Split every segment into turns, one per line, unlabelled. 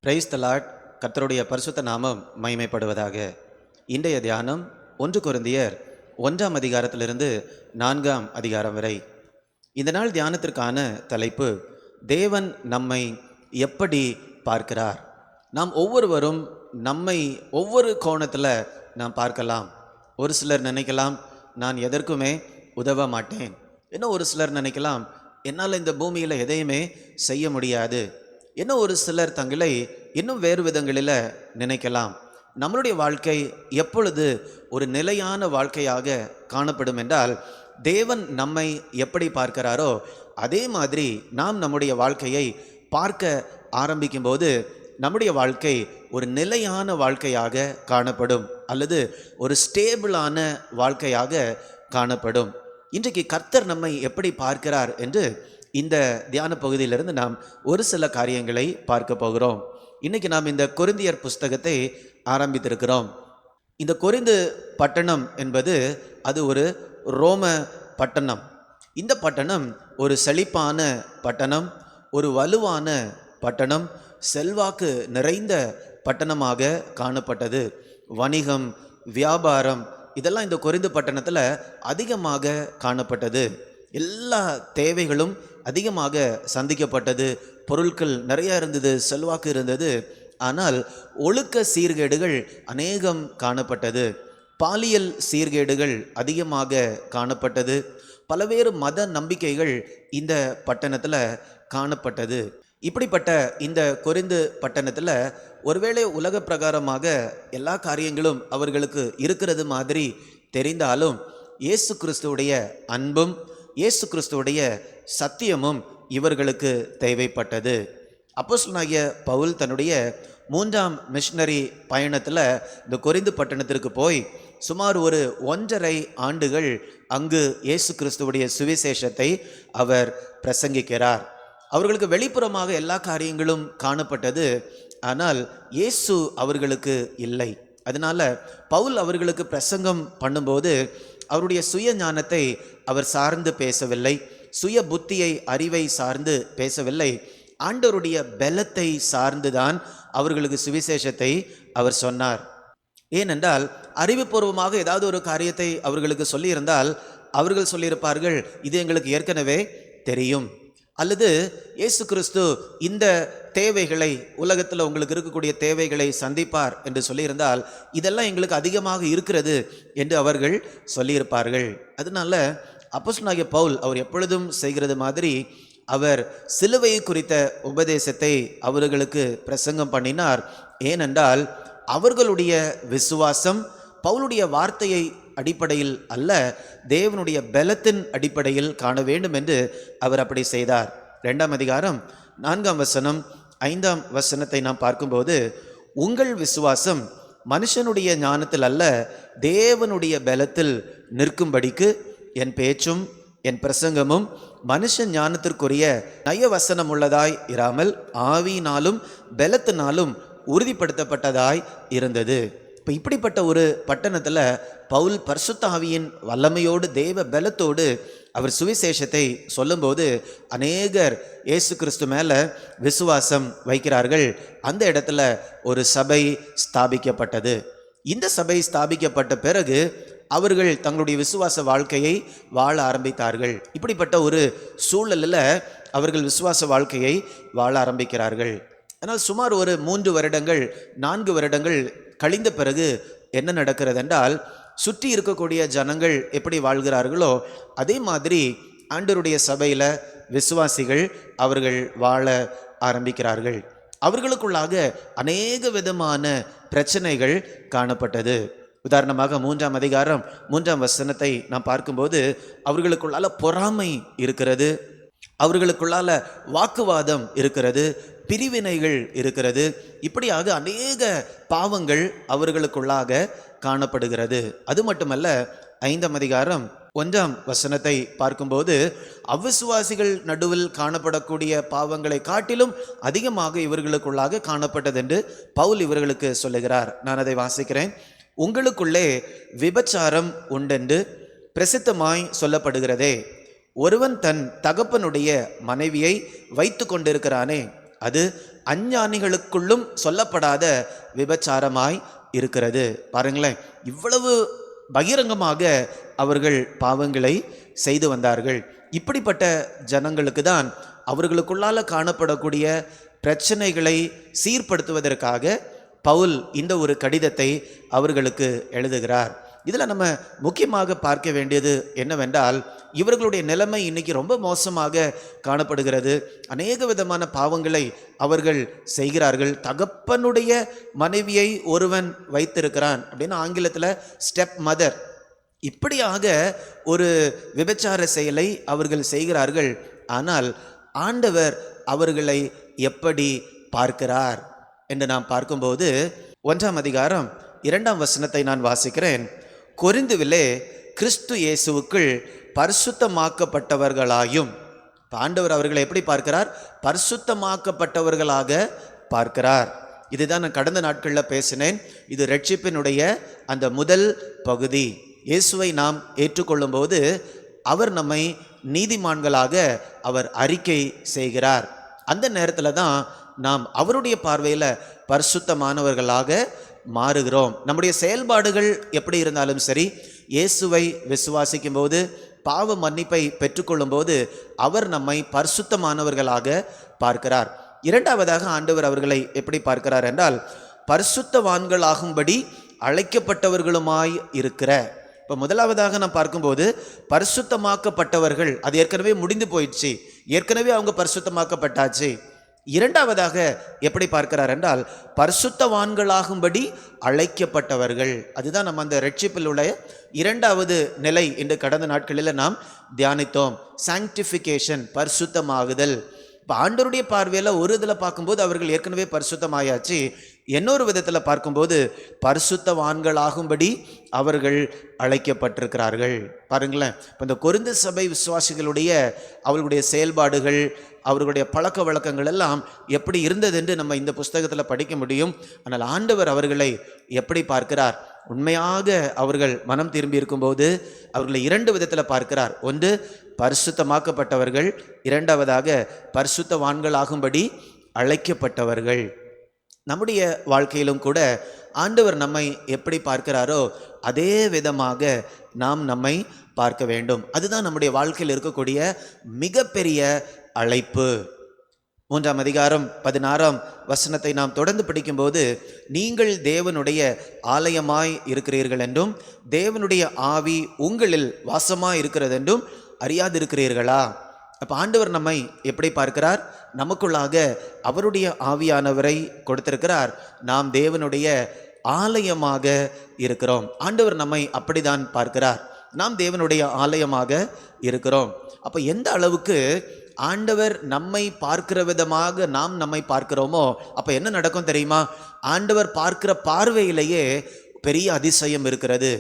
Praise the Lord. கர்த்தருடைய பரிசுத்த நாமம் மகிமைப்படுவதாக. இன்றைய தியானம் 1 கொரிந்தியர் 1ஆம் அதிகாரத்திலிருந்து 4ஆம் அதிகாரம் வரை. இந்த நாள் தியானத்திற்கான தலைப்பு, தேவன் நம்மை எப்படி பார்க்கிறார். நாம் ஒவ்வொருவரும் நம்மை ஒவ்வொரு கோணத்தில் நாம் பார்க்கலாம். ஒரு சிலர் நினைக்கலாம், நான் எதற்குமே உதவ மாட்டேன். இன்னும் ஒரு சிலர் நினைக்கலாம், என்னால் இந்த பூமியில் எதையுமே செய்ய முடியாது. இன்னும் ஒரு சிலர் தங்களை இன்னும் வேறு விதங்களில் நினைக்கலாம். நம்மளுடைய வாழ்க்கை எப்பொழுது ஒரு நிலையான வாழ்க்கையாக காணப்படும் என்றால், தேவன் நம்மை எப்படி பார்க்கிறாரோ அதே மாதிரி நாம் நம்முடைய வாழ்க்கையை பார்க்க ஆரம்பிக்கும்போது நம்முடைய வாழ்க்கை ஒரு நிலையான வாழ்க்கையாக காணப்படும், அல்லது ஒரு ஸ்டேபிளான வாழ்க்கையாக காணப்படும். இன்றைக்கு கர்த்தர் நம்மை எப்படி பார்க்கிறார் என்று இந்த தியான பகுதியிலிருந்து நாம் ஒரு சில காரியங்களை பார்க்க போகிறோம். இன்னைக்கு நாம் இந்த கொரிந்தியர் புஸ்தகத்தை ஆரம்பித்திருக்கிறோம். இந்த கொரிந்து பட்டணம் என்பது அது ஒரு ரோம பட்டணம். இந்த பட்டணம் ஒரு செழிப்பான பட்டணம், ஒரு வலுவான பட்டணம், செல்வாக்கு நிறைந்த பட்டணமாக காணப்பட்டது. வணிகம், வியாபாரம் இதெல்லாம் இந்த கொரிந்து பட்டணத்தில் அதிகமாக காணப்பட்டது. எல்லா தேவைகளும் அதிகமாக சந்திக்கப்பட்டது. பொருட்கள் நிறைய இருந்தது, செல்வாக்கு இருந்தது. ஆனால் ஒழுக்க சீர்கேடுகள் அநேகம் காணப்பட்டது. பாலியல் சீர்கேடுகள் அதிகமாக காணப்பட்டது. பல்வேறு மத நம்பிக்கைகள் இந்த பட்டணத்தில் காணப்பட்டது. இப்படிப்பட்ட இந்த கொரிந்து பட்டணத்தில் ஒருவேளை உலக பிரகாரமாக எல்லா காரியங்களும் அவர்களுக்கு இருக்கிறது மாதிரி தெரிந்தாலும், இயேசு கிறிஸ்துவுடைய அன்பும் இயேசு கிறிஸ்துவுடைய சத்தியமும் இவர்களுக்கு தேவைப்பட்டது. அப்போஸ்தலனாகிய பவுல் தன்னுடைய 3ஆம் மிஷனரி பயணத்தில் இந்த கொரிந்து பட்டணத்திற்கு போய் சுமார் ஒரு 1.5 ஆண்டுகள் அங்கு இயேசு கிறிஸ்துவுடைய சுவிசேஷத்தை அவர் பிரசங்கிக்கிறார். அவர்களுக்கு வெளிப்புறமாக எல்லா காரியங்களும் காணப்பட்டது, ஆனால் இயேசு அவர்களுக்கு இல்லை. அதனால பவுல் அவர்களுக்கு பிரசங்கம் பண்ணும்போது அவருடைய சுய ஞானத்தை அவர் சார்ந்து பேசவில்லை, சுய புத்தியை அறிவை சார்ந்து பேசவில்லை. ஆண்டவருடைய பலத்தை சார்ந்துதான் அவர்களுக்கு சுவிசேஷத்தை அவர் சொன்னார். ஏனென்றால் அறிவுபூர்வமாக ஏதாவது ஒரு காரியத்தை அவர்களுக்கு சொல்லியிருந்தால் அவர்கள் சொல்லியிருப்பார்கள், இது எங்களுக்கு ஏற்கனவே தெரியும். அல்லது இயேசு கிறிஸ்து இந்த தேவைகளை, உலகத்தில் உங்களுக்கு இருக்கக்கூடிய தேவைகளை சந்திப்பார் என்று சொல்லியிருந்தால் இதெல்லாம் எங்களுக்கு அதிகமாக இருக்கிறது என்று அவர்கள் சொல்லியிருப்பார்கள். அதனால அப்போஸ்தலனாகிய பவுல் அவர் எப்பொழுதும் செய்கிறது மாதிரி அவர் சிலுவை குறித்த உபதேசத்தை அவர்களுக்கு பிரசங்கம் பண்ணினார். ஏனென்றால் அவர்களுடைய விசுவாசம் பவுலுடைய வார்த்தையை அடிப்படையில் அல்ல, தேவனுடைய பலத்தின் அடிப்படையில் காண வேண்டும் என்று அவர் அப்படி செய்தார். 2ஆம் அதிகாரம் 4ஆம் வசனம் 5ஆம் வசனத்தை நாம் பார்க்கும்போது, உங்கள் விசுவாசம் மனுஷனுடைய ஞானத்தில் அல்ல, தேவனுடைய பலத்தில் நிற்கும்படிக்கு என் பேச்சும் என் பிரசங்கமும் மனுஷ ஞானத்திற்குரிய நயவசனம் உள்ளதாய் இராமல் ஆவியினாலும் பலத்தினாலும் உறுதிப்படுத்தப்பட்டதாய் இருந்தது. இப்போ இப்படிப்பட்ட ஒரு பட்டணத்தில் பவுல் பரிசுத்த ஆவியின் வல்லமையோடு தேவ பலத்தோடு அவர் சுவிசேஷத்தை சொல்லும்போது அநேகர் இயேசு கிறிஸ்து மேலே விசுவாசம் வைக்கிறார்கள். அந்த இடத்துல ஒரு சபை ஸ்தாபிக்கப்பட்டது. இந்த சபை ஸ்தாபிக்கப்பட்ட பிறகு அவர்கள் தங்களுடைய விசுவாச வாழ்க்கையை வாழ ஆரம்பித்தார்கள். இப்படிப்பட்ட ஒரு சூழலில் அவர்கள் விசுவாச வாழ்க்கையை வாழ ஆரம்பிக்கிறார்கள். ஆனால் சுமார் ஒரு 3 வருடங்கள் 4 வருடங்கள் கழிந்த பிறகு என்ன நடக்கிறது என்றால், சுற்றி இருக்கக்கூடிய ஜனங்கள் எப்படி வாழ்கிறார்களோ அதே மாதிரி ஆண்டவருடைய சபையில் விசுவாசிகள் அவர்கள் வாழ ஆரம்பிக்கிறார்கள். அவர்களுக்குள்ளாக அநேக விதமான பிரச்சனைகள் காணப்பட்டது. உதாரணமாக 3ஆம் அதிகாரம் 3ஆம் வசனத்தை நாம் பார்க்கும்போது, அவர்களுக்குள்ளால பொறாமை இருக்கிறது, அவர்களுக்குள்ளால வாக்குவாதம் இருக்கிறது, பிரிவினைகள் இருக்கிறது. இப்படியாக அநேக பாவங்கள் அவர்களுக்குள்ளாக காணப்படுகிறது. அது மட்டுமல்ல, 5ஆம் அதிகாரம் 1ஆம் வசனத்தை பார்க்கும்போது, அவிசுவாசிகள் நடுவில் காணப்படக்கூடிய பாவங்களை காட்டிலும் அதிகமாக இவர்களுக்குள்ளாக காணப்பட்டது என்று பவுல் இவர்களுக்கு சொல்லுகிறார். நான் அதை வாசிக்கிறேன். உங்களுக்குள்ளே விபச்சாரம் உண்டென்று பிரசித்தமாய் சொல்லப்படுகிறதே, ஒருவன் தன் தகப்பனுடைய மனைவியை வைத்து கொண்டிருக்கிறானே, அது அஞ்ஞானிகளுக்குள்ளும் சொல்லப்படாத விபச்சாரமாய் இருக்கிறது. பாருங்களேன், இவ்வளவு பகிரங்கமாக அவர்கள் பாவங்களை செய்து வந்தார்கள். இப்படிப்பட்ட ஜனங்களுக்கு தான் அவர்களுக்குள்ளால காணப்படக்கூடிய பிரச்சனைகளை சீர்படுத்துவதற்காக பவுல் இந்த ஒரு கடிதத்தை அவர்களுக்கு எழுதுகிறார். இதில் நம்ம முக்கியமாக பார்க்க வேண்டியது என்னவென்றால், இவர்களுடைய நிலைமை இன்னைக்கு ரொம்ப மோசமாக காணப்படுகிறது. அநேக விதமான பாவங்களை அவர்கள் செய்கிறார்கள். தகப்பனுடைய மனைவியை ஒருவன் வைத்திருக்கிறான் அப்படின்னு ஆங்கிலத்தில் ஸ்டெப் மதர், இப்படியாக ஒரு விபச்சார செயலை அவர்கள் செய்கிறார்கள். ஆனால் ஆண்டவர் அவர்களை எப்படி பார்க்கிறார் என்று நாம் பார்க்கும்போது 1ஆம் அதிகாரம் 2ஆம் வசனத்தை நான் வாசிக்கிறேன். கொரிந்துவிலே கிறிஸ்து இயேசுவுக்குள் பரிசுத்தமாக்கப்பட்டவர்களாயும், ஆண்டவர் அவர்களை எப்படி பார்க்கிறார்? பரிசுத்தமாக்கப்பட்டவர்களாக பார்க்கிறார். இதுதான் நான் கடந்த நாட்களில் பேசினேன். இது ரட்சிப்பினுடைய அந்த முதல் பகுதி. இயேசுவை நாம் ஏற்றுக்கொள்ளும் போது அவர் நம்மை நீதிமான்களாக அவர் அறிக்கை செய்கிறார். அந்த நேரத்தில் தான் நாம் அவருடைய பார்வையில் பரிசுத்தமானவர்களாக மாறுகிறோம். நம்முடைய செயல்பாடுகள் எப்படி இருந்தாலும் சரி, இயேசுவை விசுவாசிக்கும் போது, பாவ மன்னிப்பை பெற்றுக்கொள்ளும் போது அவர் நம்மை பரிசுத்தமானவர்களாக பார்க்கிறார். இரண்டாவதாக ஆண்டவர் அவர்களை எப்படி பார்க்கிறார் என்றால், பரிசுத்தவான்களாகும்படி அழைக்கப்பட்டவர்களுமாய் இருக்கிற. இப்போ முதலாவதாக நாம் பார்க்கும்போது பரிசுத்தமாக்கப்பட்டவர்கள், அது ஏற்கனவே முடிந்து போயிடுச்சு, ஏற்கனவே அவங்க பரிசுத்தமாக்கப்பட்டாச்சு. இரண்டாவதாக எப்படி பார்க்கிறார் என்றால், பரிசுத்தவான்களாகும்படி அழைக்கப்பட்டவர்கள். அதுதான் நம்ம அந்த ரட்சிப்பில் உள்ள இரண்டாவது நிலை என்று கடந்த நாட்களில் நாம் தியானித்தோம். சாங்டிஃபிகேஷன், பரிசுத்தமாகுதல். இப்போ ஆண்டவருடைய பார்வையில் ஒரு இதில் பார்க்கும்போது அவர்கள் ஏற்கனவே பரிசுத்தமாயாச்சு, இன்னொரு விதத்தில் பார்க்கும்போது பரிசுத்தவான்களாகும்படி அவர்கள் அழைக்கப்பட்டிருக்கிறார்கள். பாருங்களேன், இப்போ இந்த கொரிந்து சபை விசுவாசிகளுடைய அவர்களுடைய செயல்பாடுகள், அவர்களுடைய பழக்க வழக்கங்கள் எல்லாம் எப்படி இருந்தது என்று நம்ம இந்த புஸ்தகத்தில் படிக்க முடியும். ஆனால் ஆண்டவர் அவர்களை எப்படி பார்க்கிறார்? உண்மையாக அவர்கள் மனம் திரும்பி இருக்கும்போது அவர்களை இரண்டு விதத்தில் பார்க்கிறார். ஒன்று பரிசுத்தமாக்கப்பட்டவர்கள், இரண்டாவதாக பரிசுத்தவான்களாகும்படி அழைக்கப்பட்டவர்கள். நம்முடைய வாழ்க்கையிலும் கூட ஆண்டவர் நம்மை எப்படி பார்க்கிறாரோ அதே விதமாக நாம் நம்மை பார்க்க வேண்டும். அதுதான் நம்முடைய வாழ்க்கையில் இருக்கக்கூடிய மிகப்பெரிய அழைப்பு. 3ஆம் அதிகாரம் 16ஆம் வசனத்தை நாம் தொடர்ந்து படிக்கும்போது, நீங்கள் தேவனுடைய ஆலயமாய் இருக்கிறீர்கள் என்றும் தேவனுடைய ஆவி உங்களில் வாசமாய் இருக்கிறது என்றும் அறியாதிருக்கிறீர்களா? அப்போ ஆண்டவர் நம்மை எப்படி பார்க்கிறார்? நமக்குள்ளாக அவருடைய ஆவியானவரை கொடுத்திருக்கிறார். நாம் தேவனுடைய ஆலயமாக இருக்கிறோம். ஆண்டவர் நம்மை அப்படிதான் பார்க்கிறார். நாம் தேவனுடைய ஆலயமாக இருக்கிறோம். அப்போ எந்த அளவுக்கு ஆண்டவர் நம்மை பார்க்கிற விதமாக நாம் நம்மை பார்க்கிறோமோ அப்போ என்ன நடக்கும் தெரியுமா? ஆண்டவர் பார்க்கிற பார்வையிலேயே பெரிய அதிசயம் இருக்கிறது.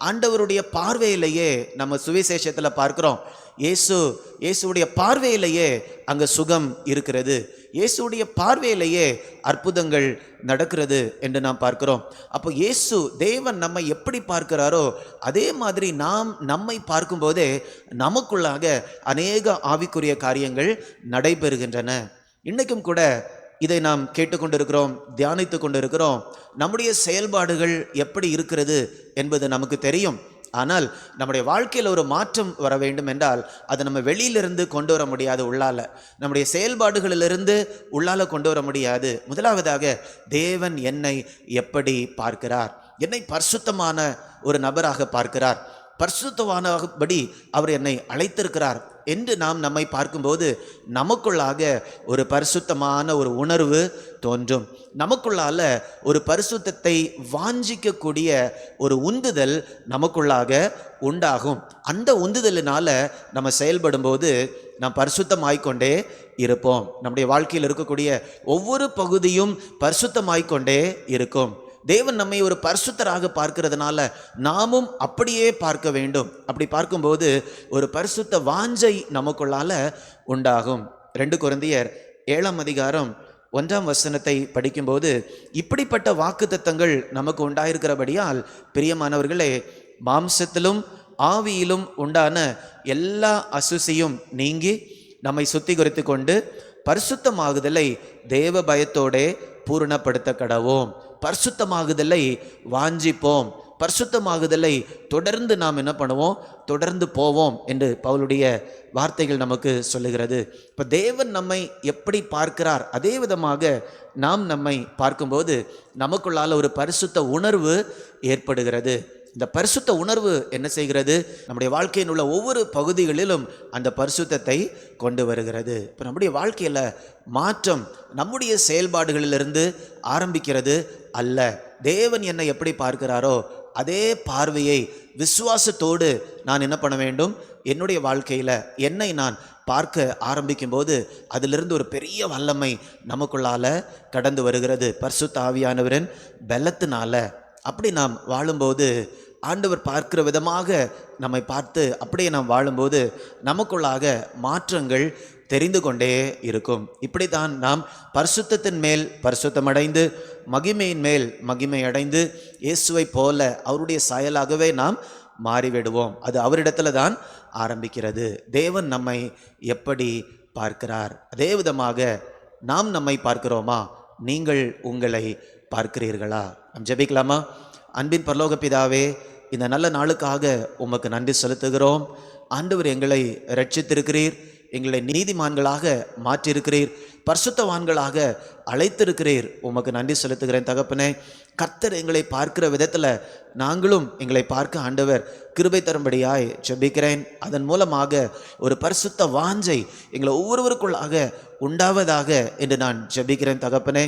ஆண்டவருடைய பார்வையிலேயே நம்ம சுவிசேஷத்தில் பார்க்கிறோம், இயேசுடைய பார்வையிலேயே அங்கே சுகம் இருக்கிறது, இயேசுடைய பார்வையிலேயே அற்புதங்கள் நடக்கிறது என்று நாம் பார்க்கிறோம். அப்போ இயேசு தேவன் நம்மை எப்படி பார்க்கிறாரோ அதே மாதிரி நாம் நம்மை பார்க்கும்போதே நமக்குள்ளாக அநேக ஆவிக்குரிய காரியங்கள் நடைபெறுகின்றன. இன்றைக்கும் கூட இதை நாம் கேட்டுக்கொண்டிருக்கிறோம், தியானித்து கொண்டிருக்கிறோம். நம்முடைய செயல்பாடுகள் எப்படி இருக்கிறது என்பது நமக்கு தெரியும். ஆனால் நம்முடைய வாழ்க்கையில் ஒரு மாற்றம் வர வேண்டும் என்றால் அதை நம்ம வெளியிலிருந்து கொண்டு வர முடியாது, உள்ளால நம்முடைய செயல்பாடுகளிலிருந்து உள்ளால கொண்டு வர முடியாது. முதலாவதாக தேவன் என்னை எப்படி பார்க்கிறார்? என்னை பரிசுத்தமான ஒரு நபராக பார்க்கிறார், பரிசுத்தவானபடி அவர் என்னை அழைத்திருக்கிறார் என்று நாம் நம்மை பார்க்கும்போது நமக்குள்ளாக ஒரு பரிசுத்தமான ஒரு உணர்வு தோன்றும். நமக்குள்ளால ஒரு பரிசுத்தத்தை வாஞ்சிக்கக்கூடிய ஒரு உந்துதல் நமக்குள்ளாக உண்டாகும். அந்த உந்துதலினால நம்ம செயல்படும்போது நாம் பரிசுத்தமாய்க்கொண்டே இருப்போம். நம்முடைய வாழ்க்கையில் இருக்கக்கூடிய ஒவ்வொரு பகுதியும் பரிசுத்தமாய்க்கொண்டே இருக்கும். தேவன் நம்மை ஒரு பரிசுத்தராக பார்க்கிறதுனால நாமும் அப்படியே பார்க்க வேண்டும். அப்படி பார்க்கும்போது ஒரு பரிசுத்த வாஞ்சை நமக்குள்ளால உண்டாகும். 2 கொரிந்தியர் 7ஆம் அதிகாரம் 1ஆம் வசனத்தை படிக்கும்போது, இப்படிப்பட்ட வாக்குத்தத்தங்கள் நமக்கு உண்டாயிருக்கிறபடியால் பிரியமானவர்களே, மாம்சத்திலும் ஆவியிலும் உண்டான எல்லா அசுசியும் நீங்கி நம்மை சுத்திகரித்து கொண்டு பரிசுத்தமாகுதலை தேவ பயத்தோடே பூரணப்படுத்த கடவோம். பரிசுத்தமாகுதலை வாஞ்சிப்போம். பரிசுத்தமாகுதலை தொடர்ந்து நாம் என்ன பண்ணுவோம், தொடர்ந்து போவோம் என்று பவுலுடைய வார்த்தைகள் நமக்கு சொல்லுகிறது. இப்போ தேவன் நம்மை எப்படி பார்க்கிறார், அதே விதமாக நாம் நம்மை பார்க்கும்போது நமக்குள்ளால ஒரு பரிசுத்த உணர்வு ஏற்படுகிறது. இந்த பரிசுத்த உணர்வு என்ன செய்கிறது, நம்முடைய வாழ்க்கையில் உள்ள ஒவ்வொரு பகுதிகளிலும் அந்த பரிசுத்தத்தை கொண்டு வருகிறது. இப்போ நம்முடைய வாழ்க்கையில் மாற்றம் நம்முடைய செயல்பாடுகளிலிருந்து ஆரம்பிக்கிறது அல்ல. தேவன் என்னை எப்படி பார்க்கிறாரோ அதே பார்வையை விசுவாசத்தோடு நான் என்ன பண்ண வேண்டும், என்னுடைய வாழ்க்கையில் என்னை நான் பார்க்க ஆரம்பிக்கும் போது அதிலிருந்து ஒரு பெரிய வல்லமை நமக்குள்ளால கடந்து வருகிறது. பரிசுத்த ஆவியானவரின் பலத்தினால அப்படி நாம் வாழும்போது ஆண்டவர் பார்க்கிற விதமாக நம்மை பார்த்து அப்படியே நாம் வாழும்போது நமக்குள்ளாக மாற்றங்கள் தெரிந்து கொண்டே இருக்கும். இப்படித்தான் நாம் பரிசுத்தத்தின் மேல் பரிசுத்தமடைந்து மகிமையின் மேல் மகிமை அடைந்து இயேசுவை போல அவருடைய சாயலாகவே நாம் மாறிவிடுவோம். அது அவரிடத்துல தான் ஆரம்பிக்கிறது. தேவன் நம்மை எப்படி பார்க்கிறார், அதே விதமாக நாம் நம்மை பார்க்கிறோமா? நீங்கள் உங்களை பார்க்கிறீர்களா? நாம் ஜெபிக்கலாமா? அன்பின் பரலோக பிதாவே, இந்த நல்ல நாளுக்காக உமக்கு நன்றி செலுத்துகிறோம். ஆண்டவர் எங்களை இரட்சித்திருக்கிறீர், எங்களை நீதிமான்களாக மாற்றியிருக்கிறீர், பரிசுத்தவான்களாக அழைத்திருக்கிறீர். உமக்கு நன்றி செலுத்துகிறேன் தகப்பனே. கர்த்தர் எங்களை பார்க்கிற விதத்தில் நாங்களும் எங்களை பார்க்க ஆண்டவர் கிருபை தரும்படியாய் ஜெபிக்கிறேன். அதன் மூலமாக ஒரு பரிசுத்த வாஞ்சை எங்களை ஒவ்வொருவருக்குள்ளாக உண்டாவதாக என்று நான் ஜெபிக்கிறேன் தகப்பனே.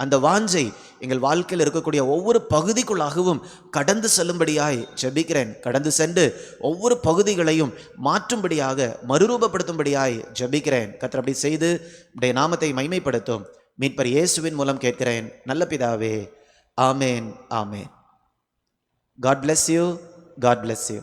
அந்த வாஞ்சை எங்கள் வாழ்க்கையில் இருக்கக்கூடிய ஒவ்வொரு பகுதிக்குள்ளாகவும் கடந்து செல்லும்படியாய் ஜெபிக்கிறேன். கடந்து சென்று ஒவ்வொரு பகுதிகளையும் மாற்றும்படியாக மறுரூபப்படுத்தும்படியாய் ஜெபிக்கிறேன். கர்த்தர் அப்படி செய்து உடைய நாமத்தை மகிமைப்படுத்தும் மீட்பர் இயேசுவின் மூலம் கேட்கிறேன் நல்ல பிதாவே. ஆமேன், ஆமேன். God bless you. God bless you.